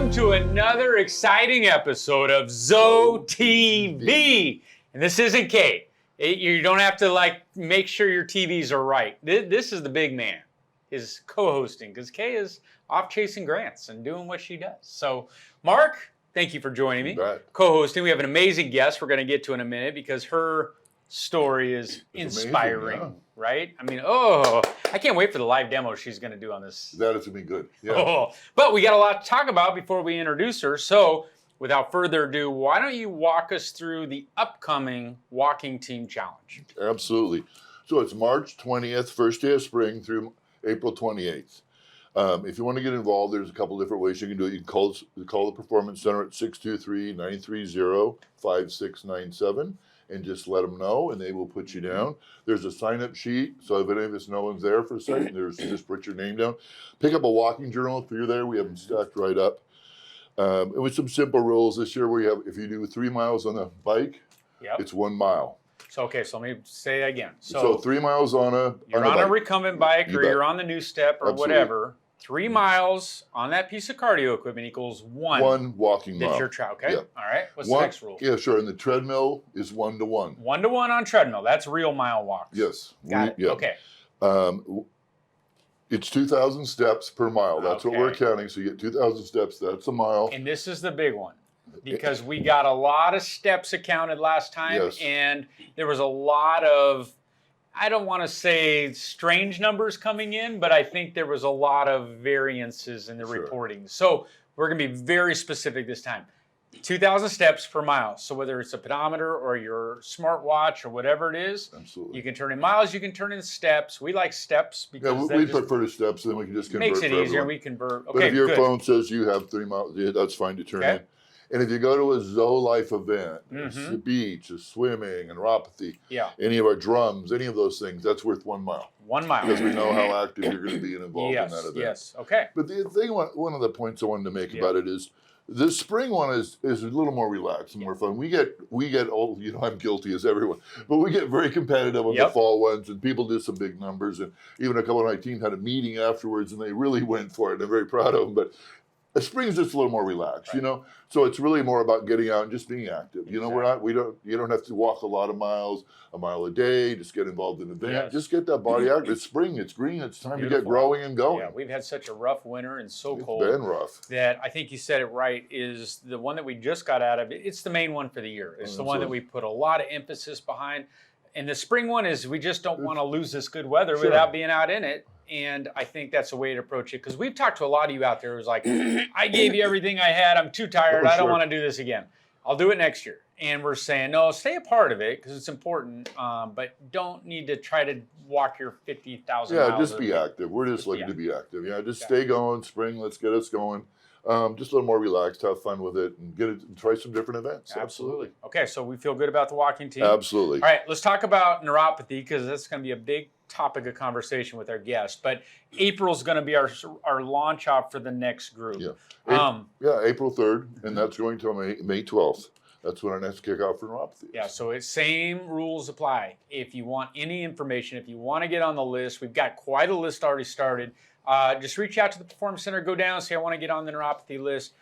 welcome to another exciting episode of ZoeTv. And this isn't Kate. You don't have to make sure your TVs are right. This is the big man, is co-hosting, because Kay is off chasing grants and doing what she does. So, Mark, thank you for joining me. Right. Co-hosting. We have an amazing guest we're going to get to in a minute because her story is inspiring, amazing, right? I mean, I can't wait for the live demo she's going to do on this. That is going to be good. Yeah. But we got a lot to talk about before we introduce her. So, without further ado, why don't you walk us through the upcoming Walking Team Challenge? Absolutely. So it's March 20th, first day of spring, through April 28th. If you want to get involved, there's a couple different ways you can do it. You can call the Performance Center at 623-930-5697 and just let them know, and they will put you down. There's a sign-up sheet, so if any of us no one's there for a second, just put your name down. Pick up a walking journal if you're there. We have them stacked right up. And with some simple rules this year, we have, if you do 3 miles on a bike, it's 1 mile. So let me say that again. So 3 miles on a you're on a recumbent bike, or you're on the new step, or whatever. 3 miles on that piece of cardio equipment equals one walking mile. That's your try. Okay. Yeah. All right. What's the next rule? Yeah, sure. And the treadmill is 1-to-1. 1-to-1 on treadmill. That's real mile walks. Yes. Got it. Yeah. Okay. It's 2,000 steps per mile. That's what we're counting. So you get 2,000 steps. That's a mile. And this is the big one, because we got a lot of steps accounted last time, and there was a lot of, I don't want to say strange numbers coming in, but I think there was a lot of variances in the reporting. So we're going to be very specific this time. 2,000 steps per mile. So whether it's a pedometer or your smartwatch or whatever it is, you can turn in miles, you can turn in steps. We like steps because we prefer to steps, and then we can just convert. Makes it easier. We convert. Okay, but if your phone says you have 3 miles, that's fine to turn in. And if you go to a Zoe Life event, the beach, a swimming, a neuropathy, any of our drums, any of those things, that's worth 1 mile. 1 mile. Because we know how active you're going to be involved in that event. Yes, okay. But the thing, one of the points I wanted to make about it is, the spring one is a little more relaxed and more fun. We get old, I'm guilty as everyone, but we get very competitive on the fall ones, and people do some big numbers. And even a couple of my team had a meeting afterwards, and they really went for it. And I'm very proud of them. But the spring is just a little more relaxed, So it's really more about getting out and just being active. You don't have to walk a lot of miles, a mile a day. Just get involved in the event. Just get that body active. It's spring. It's green. It's time to get growing and going. Yeah, we've had such a rough winter and so cold. It's been rough. That I think you said it right. Is the one that we just got out of. It's the main one for the year. It's the one that we put a lot of emphasis behind. And the spring one is we just don't want to lose this good weather without being out in it. And I think that's a way to approach it, because we've talked to a lot of you out there who's like, I gave you everything I had. I'm too tired. I don't want to do this again. I'll do it next year. And we're saying, no, stay a part of it because it's important, but don't need to try to walk your 50,000 miles. Yeah, just be active. We're just looking to be active. Yeah, just stay going. Spring, let's get us going. Just a little more relaxed, have fun with it, and try some different events. Absolutely. Okay, so we feel good about the walking team. Absolutely. All right, let's talk about neuropathy, because that's going to be a big topic of conversation with our guests. But April's going to be our launch off for the next group. April 3rd, and that's going to May 12th. That's when our next kickoff for neuropathy is. Yeah, so same rules apply. If you want any information, if you want to get on the list, we've got quite a list already started. Just reach out to the Performance Center, go down, say I want to get on the neuropathy list.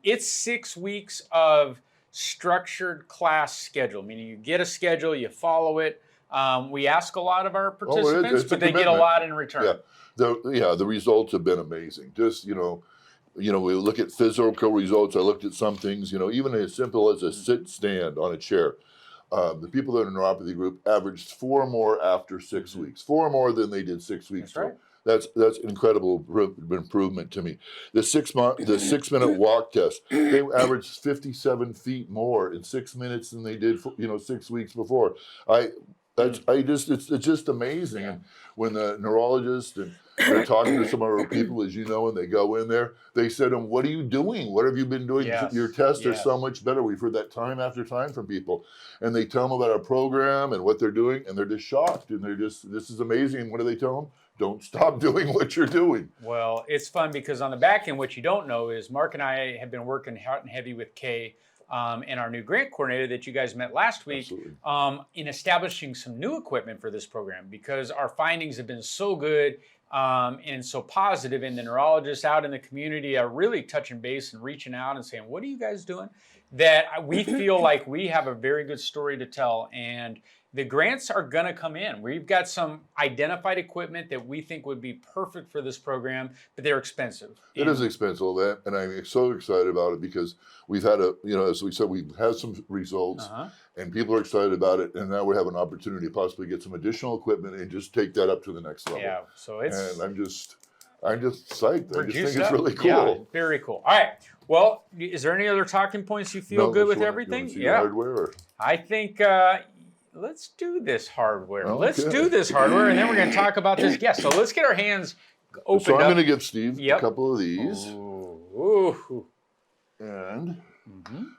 It's 6 weeks of structured class schedule, meaning you get a schedule, you follow it. We ask a lot of our participants, but they get a lot in return. The results have been amazing. Just, we look at physical results. I looked at some things, even as simple as a sit-stand on a chair. The people that are in the neuropathy group averaged 4 more after 6 weeks, 4 more than they did 6 weeks ago. That's an incredible improvement to me. The 6-minute walk test, they averaged 57 feet more in 6 minutes than they did 6 weeks before. It's just amazing. And when the neurologist and they're talking to some of our people, as you know, and they go in there, they said, what are you doing? What have you been doing? Your tests are so much better. We've heard that time after time from people. And they tell them about our program and what they're doing, and they're just shocked. And this is amazing. And what do they tell them? Don't stop doing what you're doing. Well, it's fun because on the back end, what you don't know is Mark and I have been working hot and heavy with Kay and our new grant coordinator that you guys met last week in establishing some new equipment for this program, because our findings have been so good. and so positive. And the neurologists out in the community are really touching base and reaching out and saying, what are you guys doing? That we feel like we have a very good story to tell. And the grants are going to come in. We've got some identified equipment that we think would be perfect for this program, but they're expensive. It is expensive, and I'm so excited about it because we've had as we said, we've had some results, and people are excited about it, and now we have an opportunity to possibly get some additional equipment and just take that up to the next level. Yeah, so it's... And I'm just psyched. I just think it's up. really cool. Yeah, very cool. All right. Well, is there any other talking points you feel good with everything? Yeah. Hardware? Or? I think let's do this hardware. Okay. Let's do this hardware, and then we're going to talk about this guest. So let's get our hands opened So I'm up. going to give Steve a couple of these. Ooh. And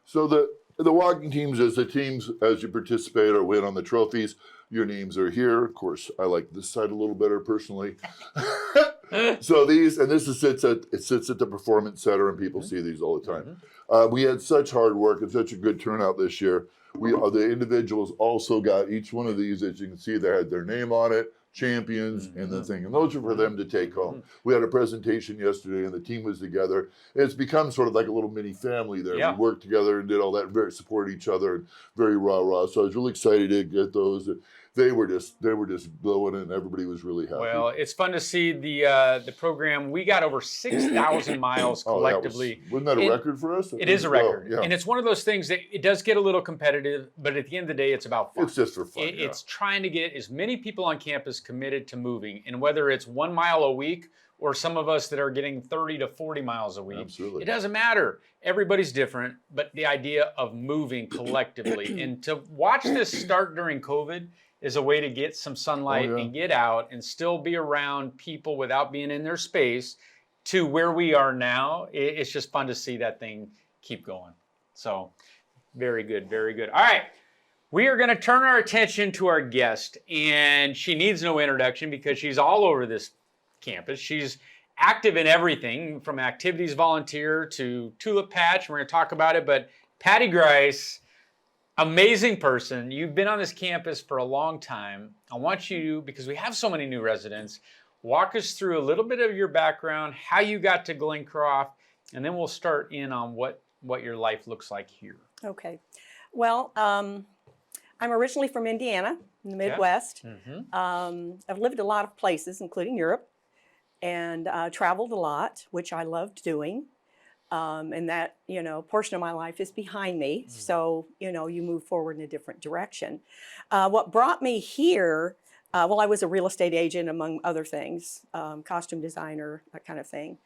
so the walking teams, as you participate or win on the trophies, your names are here. Of course, I like this side a little better personally. So this sits at the Performance Center, and people see these all the time. We had such hard work and such a good turnout this year. The individuals also got each one of these, as you can see, they had their name on it, champions, and the thing. And those are for them to take home. We had a presentation yesterday, and the team was together. It's become sort of like a little mini family there. Yeah. We worked together and did all that, very support each other, and very rah-rah. So I was really excited to get those. They were just blowing it, and everybody was really happy. Well, it's fun to see the program. We got over 6,000 miles collectively. Wasn't that a record for us? It is a record. Yeah. And it's one of those things that it does get a little competitive, but at the end of the day, it's about fun. It's just for fun. It's trying to get as many people on campus committed to moving, and whether it's 1 mile a week or some of us that are getting 30 to 40 miles a week. Absolutely. It doesn't matter. Everybody's different, but the idea of moving collectively and to watch this start during COVID is a way to get some sunlight and get out and still be around people without being in their space to where we are now. It's just fun to see that thing keep going. So very good, very good. All right. We are going to turn our attention to our guest, and she needs no introduction because she's all over this campus. She's active in everything from activities volunteer to Tulip Patch. We're going to talk about it, but Patty Grice, amazing person. You've been on this campus for a long time. I want you, because we have so many new residents, walk us through a little bit of your background, how you got to Glencroft, and then we'll start in on what your life looks like here. Okay. Well, I'm originally from Indiana, in the Midwest. I've lived a lot of places, including Europe, and traveled a lot, which I loved doing. And that, portion of my life is behind me. So, you move forward in a different direction. What brought me here, I was a real estate agent, among other things, costume designer, that kind of thing.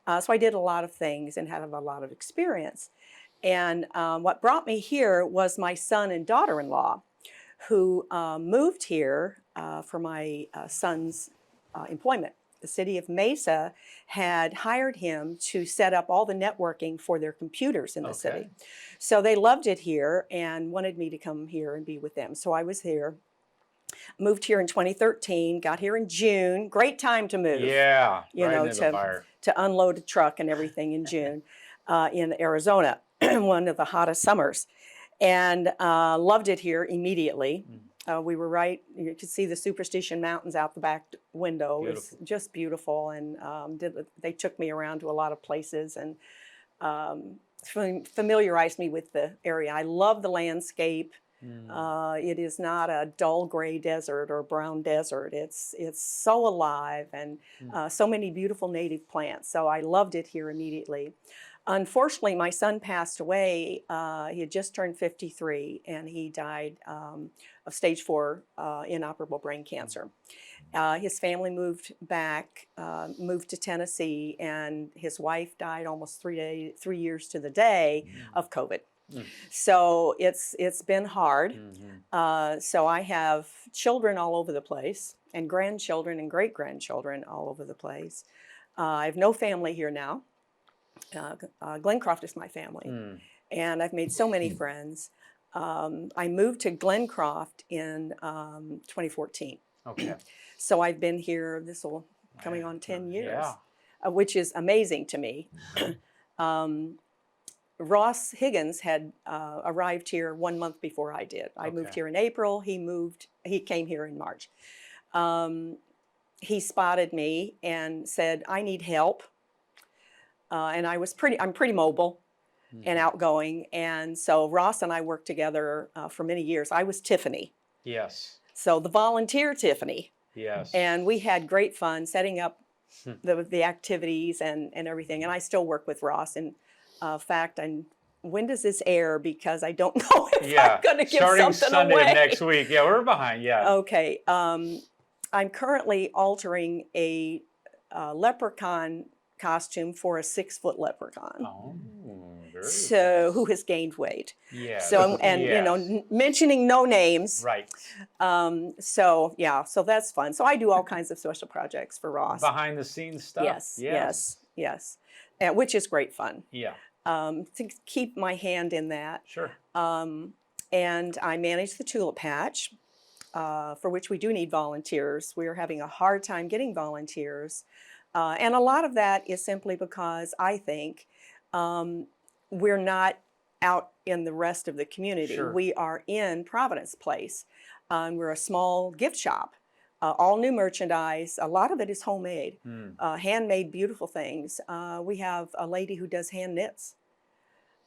So I did a lot of things and had a lot of experience. And what brought me here was my son and daughter-in-law, who moved here for my son's employment. The city of Mesa had hired him to set up all the networking for their computers in the city. So they loved it here and wanted me to come here and be with them. So I was here. Moved here in 2013, got here in June. Great time to move. Yeah, to unload a truck and everything in June in Arizona, one of the hottest summers. And loved it here immediately. We were you could see the Superstition Mountains out the back window. Beautiful. It's just beautiful. And they took me around to a lot of places and familiarized me with the area. I love the landscape. It is not a dull gray desert or brown desert. It's so alive and so many beautiful native plants. So I loved it here immediately. Unfortunately, my son passed away. He had just turned 53, and he died of stage 4 inoperable brain cancer. His family moved back, moved to Tennessee, and his wife died almost 3 years to the day of COVID. So it's been hard. So I have children all over the place, and grandchildren and great-grandchildren all over the place. I have no family here now. Glencroft is my family, and I've made so many friends. I moved to Glencroft in 2014. Okay. So I've been here, coming on 10 years, which is amazing to me. Ross Higgins had arrived here 1 month before I did. I moved here in April. He came here in March. he spotted me and said, I need help. And I'm pretty mobile and outgoing. And so Ross and I worked together for many years. I was Tiffany. Yes. So the volunteer Tiffany. Yes. And we had great fun setting up the activities and everything. And I still work with Ross. In fact, when does this air? Because I don't know if I'm going to give starting something Sunday away. of next week. Yeah, we're behind. Yeah. Okay. I'm currently altering a leprechaun costume for a 6-foot leprechaun. Oh, very So who has gained weight? Yeah. So and mentioning no names. Right. So yeah, so that's fun. So I do all kinds of special projects for Ross. Behind the scenes stuff. Yes, which is great fun. Yeah. To keep my hand in that. Sure. And I manage the tulip patch, for which we do need volunteers. We are having a hard time getting volunteers. And a lot of that is simply because I think we're not out in the rest of the community. Sure. We are in Providence Place. We're a small gift shop, all new merchandise. A lot of it is homemade, handmade, beautiful things. We have a lady who does hand knits,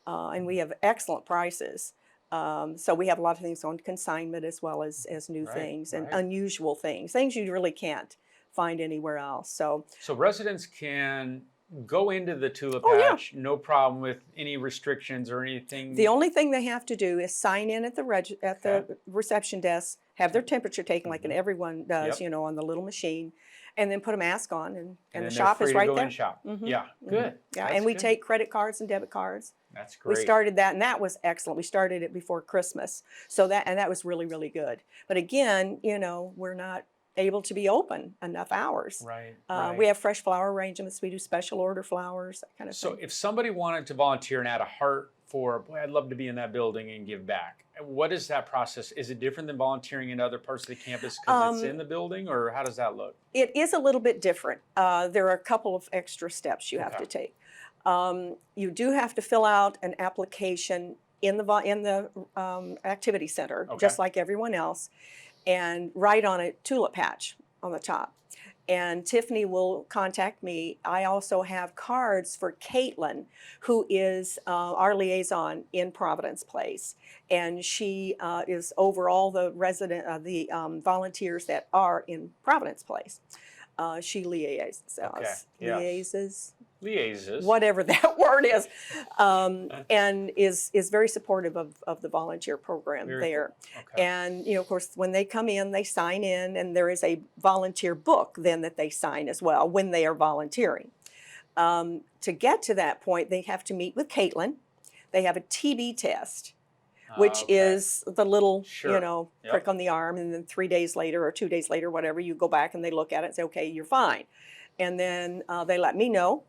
and we have excellent prices. So we have a lot of things on consignment as well as new things and unusual things you really can't find anywhere else. So residents can go into the tulip patch, no problem with any restrictions or anything. The only thing they have to do is sign in at the reception desk, have their temperature taken like everyone does, on the little machine, and then put a mask on, and the shop is right there. Shop. Yeah, good. Yeah, and we take credit cards and debit cards. That's great. We started that, and that was excellent. We started it before Christmas, so that was really, really good. But again, we're not able to be open enough hours. Right. We have fresh flower arrangements. We do special order flowers, that kind of thing. So if somebody wanted to volunteer and had a heart for, boy, I'd love to be in that building and give back, what is that process? Is it different than volunteering in other parts of the campus because it's in the building, or how does that look? It is a little bit different. There are a couple of extra steps you have to take. You do have to fill out an application in the activity center, just like everyone else, and write on a tulip patch on the top. And Tiffany will contact me. I also have cards for Caitlin, who is our liaison in Providence Place, and she is over all the volunteers that are in Providence Place. She liaises, whatever that word is, and is very supportive of the volunteer program there. Cool. Okay. And of course, when they come in, they sign in, and there is a volunteer book then that they sign as well when they are volunteering. To get to that point, they have to meet with Caitlin. They have a TB test, which is the little, prick on the arm, and then 3 days later or 2 days later, whatever, you go back and they look at it and say, okay, you're fine. And then they let me know.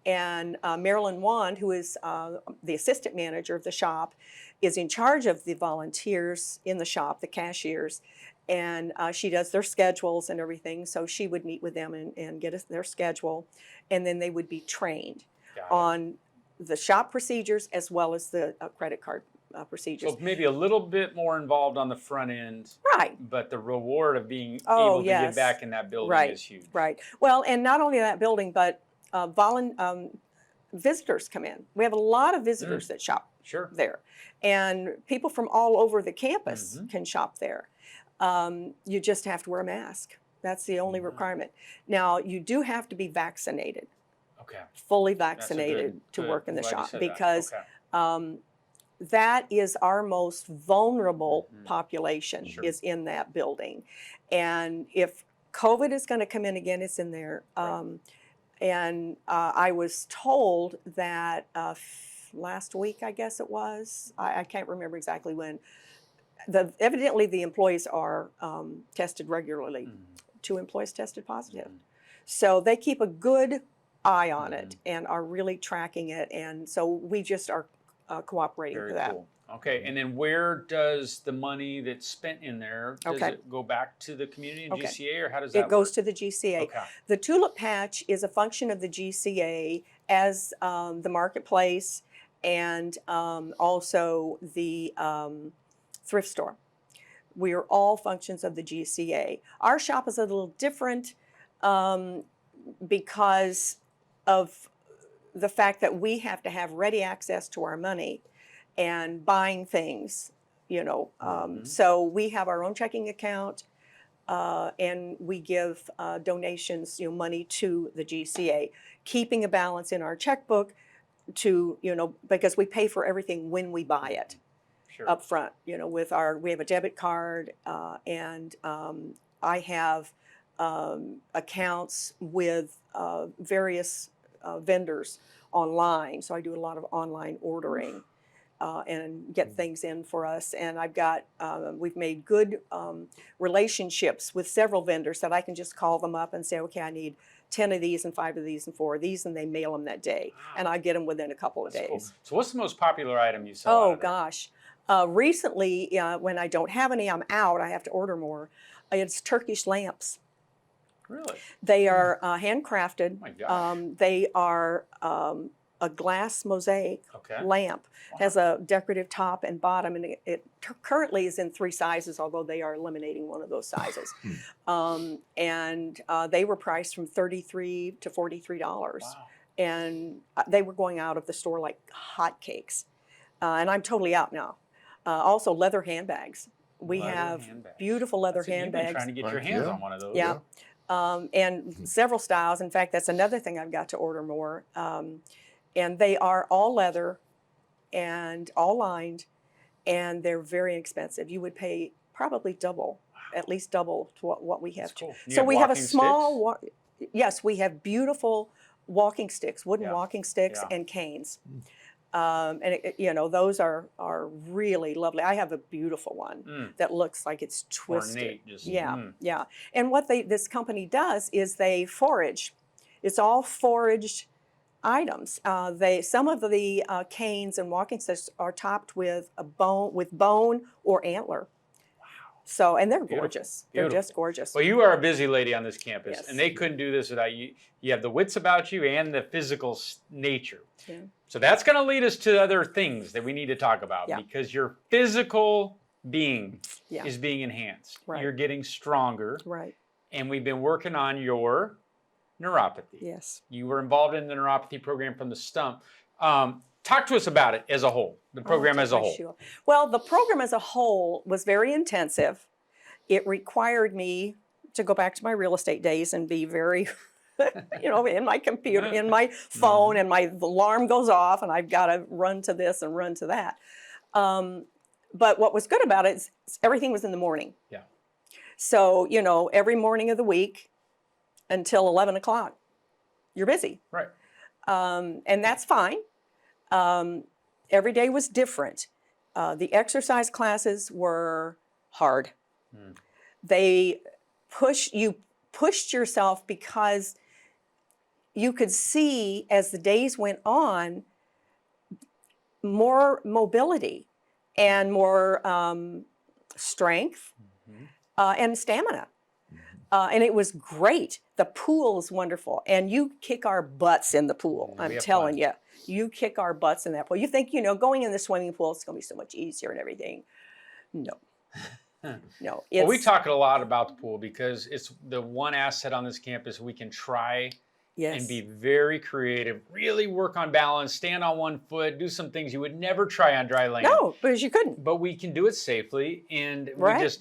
And Marilyn Wand, who is the assistant manager of the shop, is in charge of the volunteers in the shop, the cashiers, and she does their schedules and everything. So she would meet with them and get us their schedule, and then they would be trained on the shop procedures as well as the credit card procedures. So maybe a little bit more involved on the front end. Right. But the reward of being able to get back in that building is huge. Right. Well, and not only that building, but visitors come in. We have a lot of visitors that shop there. And people from all over the campus can shop there. You just have to wear a mask. That's the only requirement. Now, you do have to be vaccinated. Okay. Fully vaccinated to work in the shop, because that is our most vulnerable population is in that building. And if COVID is going to come in again, it's in there. And I was told that last week, I guess it was, I can't remember exactly when, evidently the employees are tested regularly. 2 employees tested positive. So they keep a good eye on it and are really tracking it. And so we just are cooperating for that. Cool. Okay, and then where does the money that's spent in there, does it go back to the community and GCA, or how does that work? It goes to the GCA. Okay. The Tulip Patch is a function of the GCA as the marketplace and also the thrift store. We are all functions of the GCA. Our shop is a little different. because of the fact that we have to have ready access to our money and buying things, So we have our own checking account, and we give donations, money to the GCA, keeping a balance in our checkbook to, because we pay for everything when we buy it. Sure. Up front, we have a debit card, and I have accounts with various vendors online. So I do a lot of online ordering and get things in for us. And we've made good relationships with several vendors that I can just call them up and say, okay, I need 10 of these and 5 of these and 4 of these, and they mail them that day. Wow. And I get them within a couple of days. Cool. So what's the most popular item you sell? Oh, gosh. Recently, when I don't have any, I'm out, I have to order more. It's Turkish lamps. Really? They are handcrafted. Oh my gosh. They are a glass mosaic lamp. Wow. Has a decorative top and bottom, and it currently is in 3 sizes, although they are eliminating one of those sizes. And they were priced from $33 to $43. Wow. And they were going out of the store like hotcakes. And I'm totally out now. Also, leather handbags. We have beautiful leather handbags. You've been trying to get your hands on one of those. Yeah. And several styles. In fact, that's another thing I've got to order more. And they are all leather and all lined, and they're very inexpensive. You would pay probably double, at least double to what we have. Cool. So we have a small, yes, we have beautiful walking sticks, wooden walking sticks and canes. And those are really lovely. I have a beautiful one that looks like it's twisted. Ornate, yeah. And what this company does is they forage. It's all foraged items. Some of the canes and walking sticks are topped with bone or antler. So, and they're gorgeous. Beautiful. They're just gorgeous. Well, you are a busy lady on this campus, yes. and they couldn't do this without you. You have the wits about you and the physical nature. Yeah. So that's going to lead us to other things that we need to talk about because your physical being is being enhanced. Right. You're getting stronger. Right. And we've been working on your neuropathy. Yes. You were involved in the neuropathy program from the stump. Talk to us about it as a whole, the program as a whole. Sure. Well, the program as a whole was very intensive. It required me to go back to my real estate days and be very, in my computer, in my phone, and my alarm goes off, and I've got to run to this and run to that. But what was good about it is everything was in the morning. Yeah. So, every morning of the week until 11 o'clock, you're busy. Right. And that's fine. Every day was different. The exercise classes were hard. They pushed yourself because you could see as the days went on more mobility and more strength and stamina. And it was great. The pool is wonderful. And you kick our butts in the pool. I'm telling you. You kick our butts in that pool. You think, going in the swimming pool, it's going to be so much easier and everything. No. No. Well, we talk a lot about the pool because it's the one asset on this campus we can try and be very creative, really work on balance, stand on one foot, do some things you would never try on dry land. No, because you couldn't. But we can do it safely, and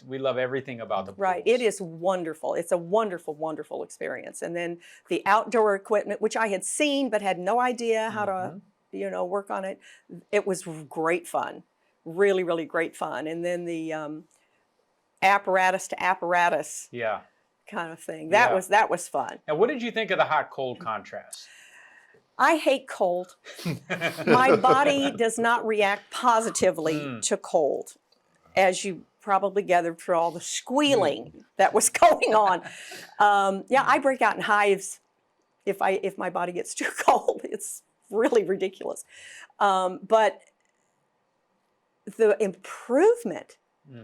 we love everything about the pool. Right. It is wonderful. It's a wonderful, wonderful experience. And then the outdoor equipment, which I had seen but had no idea how to, work on it. It was great fun. Really, really great fun. And then the apparatus to apparatus. Yeah. Kind of thing. That was fun. And what did you think of the hot-cold contrast? I hate cold. My body does not react positively to cold, as you probably gathered through all the squealing that was going on. I break out in hives if my body gets too cold. It's really ridiculous. But the improvement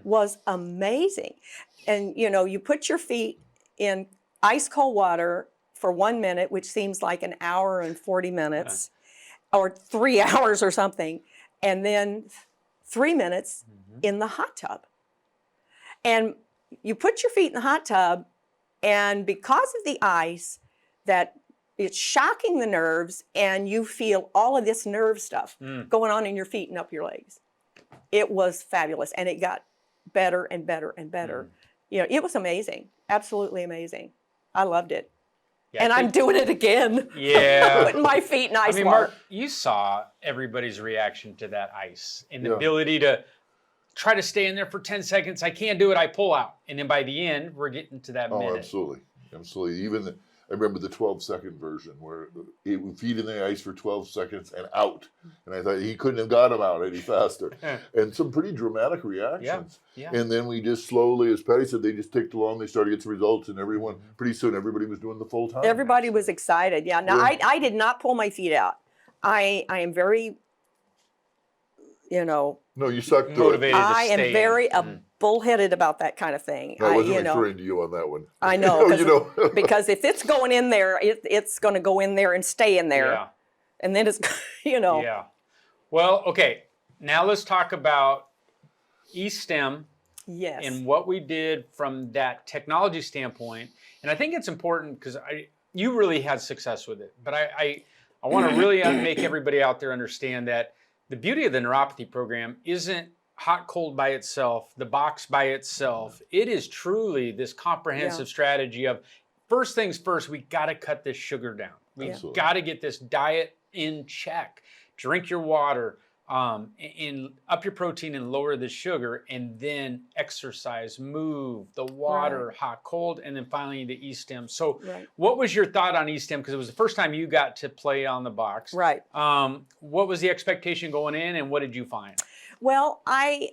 was amazing. And, you put your feet in ice cold water for 1 minute, which seems like an hour and 40 minutes, or 3 hours or something, and then 3 minutes in the hot tub. And you put your feet in the hot tub, And because of the ice, that it's shocking the nerves, and you feel all of this nerve stuff going on in your feet and up your legs. It was fabulous, and it got better and better and better. You know, it was amazing, absolutely amazing. I loved it. Yeah, and I'm doing it again. Yeah. Putting my feet in ice I mean, water. Mark, you saw everybody's reaction to that ice and the ability to try to stay in there for 10 seconds. I can't do it. I pull out. And then by the end, we're getting to that minute. Oh, absolutely. Absolutely. Even I remember the 12-second version where it would feed in the ice for 12 seconds and out. And I thought he couldn't have got him out any faster. And some pretty dramatic reactions. Yeah. And then we just slowly, as Patty said, they just ticked along. They started to get some results, and everyone, pretty soon, everybody was doing the full time. Everybody was excited. Yeah. Now, I did not pull my feet out. I am very, you know. No, you sucked through motivated. it. I am very bullheaded about that kind of thing. I wasn't referring to you on that one. I know. Because if it's going in there, it's going to go in there and stay in there. Yeah. And then it's, you know. Yeah. Well, okay. Now let's talk about eSTEM. Yes. And what we did from that technology standpoint. And I think it's important because you really had success with it. But I want to really make everybody out there understand that the beauty of the neuropathy program isn't hot, cold by itself, the box by itself. It is truly this comprehensive strategy of first things first, we got to cut this sugar down. We've got to get this diet in check. Drink your water, and up your protein and lower the sugar, and then exercise, move, the water, hot, cold, and then finally the eSTEM. So what was your thought on eSTEM? Because it was the first time you got to play on the box. Right. What was the expectation going in, and what did you find? Well, I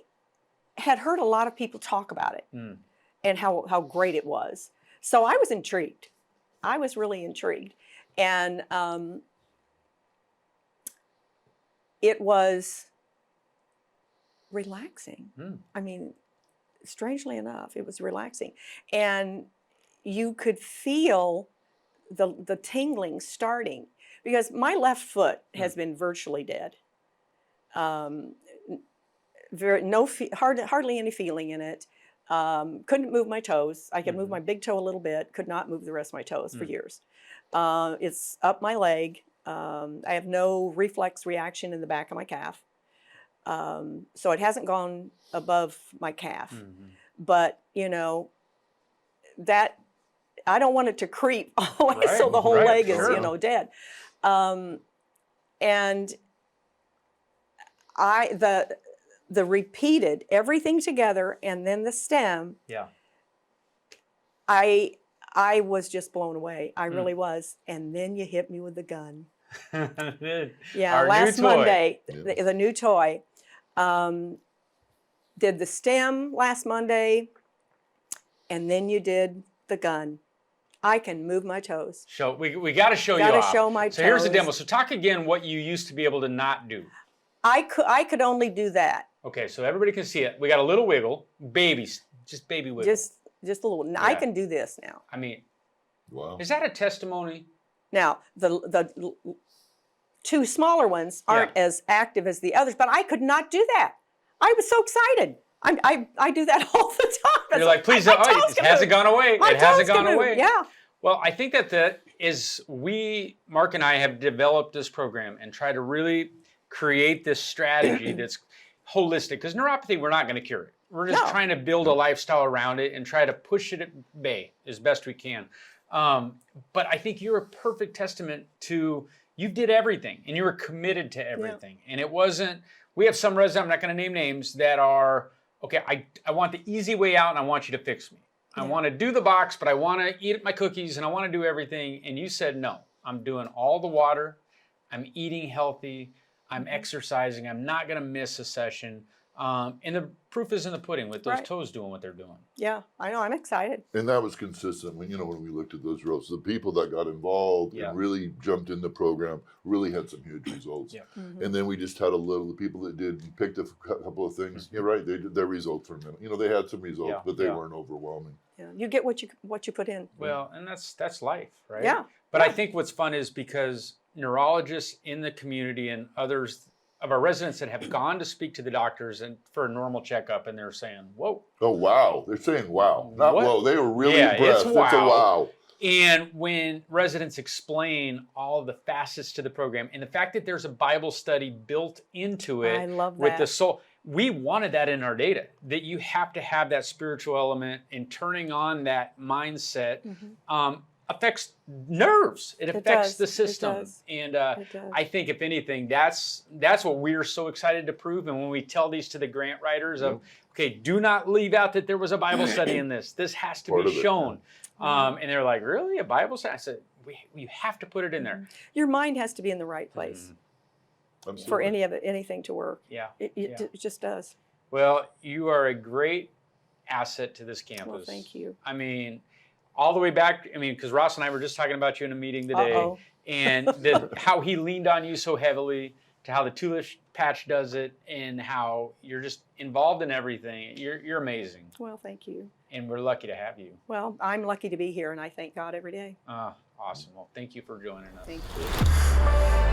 had heard a lot of people talk about it and how great it was. So I was intrigued. I was really intrigued. And it was relaxing. I mean, strangely enough, it was relaxing. And you could feel the tingling starting, because my left foot has been virtually dead. Hardly any feeling in it. Couldn't move my toes. I could move my big toe a little bit, could not move the rest of my toes for years. It's up my leg. I have no reflex reaction in the back of my calf. So it hasn't gone above my calf. But, you know, that I don't want it to creep all the way so the whole leg is, you know, dead. And the repeated everything together and then the stem. Yeah. I was just blown away. I really was. And then you hit me with the gun. Last Monday, the new toy. Did the stem last Monday, and then you did the gun. I can move my toes. So we got to show you off. Got to show my toes. So here's the demo. So talk again what you used to be able to not do. I could only do that. Okay, so everybody can see it. We got a little wiggle, babies, just baby wiggle. Just a little. I can do this now. I mean, wow. Is that a testimony? Now, the two smaller ones aren't as active as the others, but I could not do that. I was so excited. I do that all the time. You're like, please don't. It hasn't gone away. It hasn't gone away. Yeah. Well, I think that is Mark and I have developed this program and try to really create this strategy that's holistic. Because neuropathy, we're not going to cure it. We're just trying to build a lifestyle around it and try to push it at bay as best we can. But I think you're a perfect testament to you did everything and you were committed to everything. And it wasn't, we have some residents, I'm not going to name names, that are, okay, I want the easy way out and I want you to fix me. I want to do the box, but I want to eat my cookies and I want to do everything. And you said, no, I'm doing all the water. I'm eating healthy. I'm exercising. I'm not going to miss a session. And the proof is in the pudding with those toes doing what they're doing. Yeah, I know. I'm excited. And that was consistent when we looked at those results. The people that got involved and really jumped in the program really had some huge results. Yeah. And then we just had the people that did picked a couple of things. You're right. They did their results for a minute. They had some results, but they weren't overwhelming. Yeah. You get what you put in. Well, and that's life, right? Yeah. But I think what's fun is because neurologists in the community and others of our residents that have gone to speak to the doctors and for a normal checkup, and they're saying, "Whoa." Oh, wow. They're saying wow. Not What? whoa. They were really Yeah, impressed. it's It's a wow. wow. And when residents explain all of the facets to the program and the fact that there's a Bible study built into it I love with the that. soul, we wanted that in our data, that you have to have that spiritual element, and turning on that mindset affects nerves. It affects does. the It system. does. And It does. I think if anything, that's what we're so excited to prove. And when we tell these to the grant writers of, okay, do not leave out that there was a Bible study in this. This has to Part be of it, shown. And they're like, really? A Bible study? I said, you have to put it in there. Your mind has to be in the right place for Absolutely. anything to work. Yeah. It just does. Well, you are a great asset to this campus. Well, thank you. I mean, all the way back, because Ross and I were just talking about you in a meeting today, Uh-oh. and how he leaned on you so heavily, to how the Tulip Patch does it, and how you're just involved in everything. You're amazing, Well, thank you. and we're lucky to have you. Well, I'm lucky to be here, and I thank God every day. Awesome. Well, thank you for joining us. Thank you.